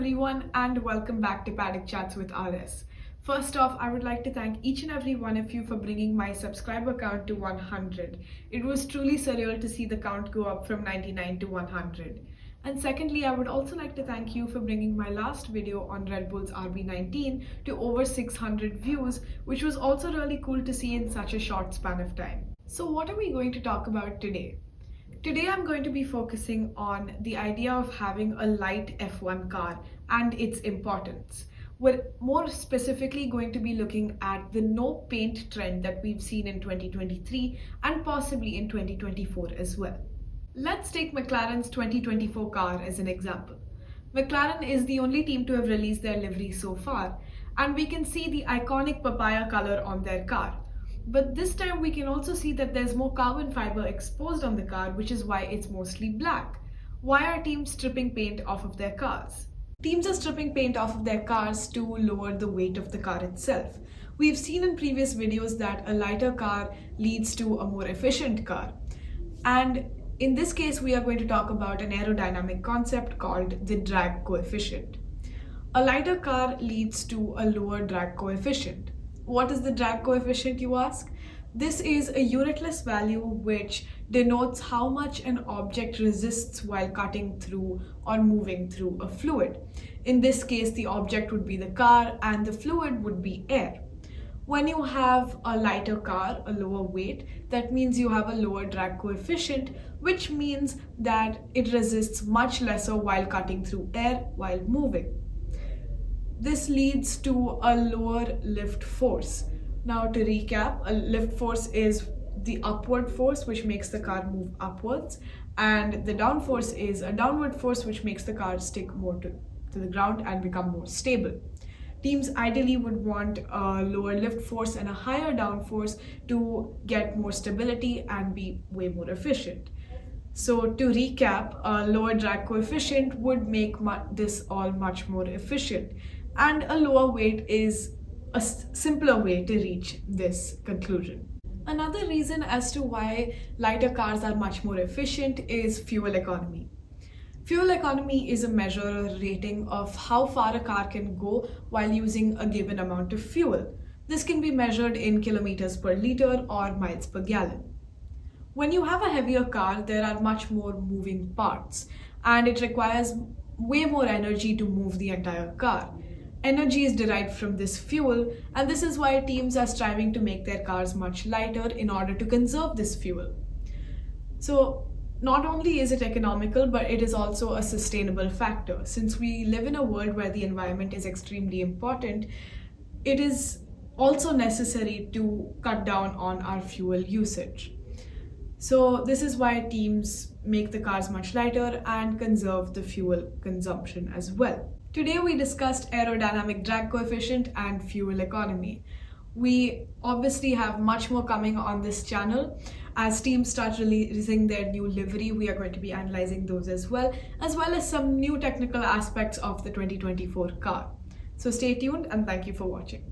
everyone, and welcome back to Paddock Chats with RS. First off, I would like to thank each and every one of you for bringing my subscriber count to 100. It was truly surreal to see the count go up from 99 to 100. And secondly, I would also like to thank you for bringing my last video on Red Bull's RB19 to over 600 views, which was also really cool to see in such a short span of time. So what are we going to talk about today? Today I'm going to be focusing on the idea of having a light F1 car and its importance. We're more specifically going to be looking at the no paint trend that we've seen in 2023 and possibly in 2024 as well. Let's take McLaren's 2024 car as an example. McLaren is the only team to have released their livery so far, and we can see the iconic papaya color on their car. But this time we can also see that there's more carbon fiber exposed on the car, which is why it's mostly black. Why are teams stripping paint off of their cars? Teams are stripping paint off of their cars to lower the weight of the car itself. We've seen in previous videos that a lighter car leads to a more efficient car. And in this case, we are going to talk about an aerodynamic concept called the drag coefficient. A lighter car leads to a lower drag coefficient. What is the drag coefficient, you ask? This is a unitless value which denotes how much an object resists while cutting through or moving through a fluid. In this case, the object would be the car and the fluid would be air. When you have a lighter car, a lower weight, that means you have a lower drag coefficient, which means that it resists much lesser while cutting through air while moving. This leads to a lower lift force. Now to recap, a lift force is the upward force which makes the car move upwards, and the down force is a downward force which makes the car stick more to the ground and become more stable. Teams ideally would want a lower lift force and a higher down force to get more stability and be way more efficient. So to recap, a lower drag coefficient would make this all much more efficient. And a lower weight is a simpler way to reach this conclusion. Another reason as to why lighter cars are much more efficient is fuel economy. Fuel economy is a measure or rating of how far a car can go while using a given amount of fuel. This can be measured in kilometers per liter or miles per gallon. When you have a heavier car, there are much more moving parts, and it requires way more energy to move the entire car. Energy is derived from this fuel, and this is why teams are striving to make their cars much lighter in order to conserve this fuel. So not only is it economical, but it is also a sustainable factor. Since we live in a world where the environment is extremely important, it is also necessary to cut down on our fuel usage. So this is why teams make the cars much lighter and conserve the fuel consumption as well. Today we discussed aerodynamic drag coefficient and fuel economy. We obviously have much more coming on this channel. As teams start releasing their new livery, we are going to be analyzing those as well as some new technical aspects of the 2024 car. So stay tuned and thank you for watching.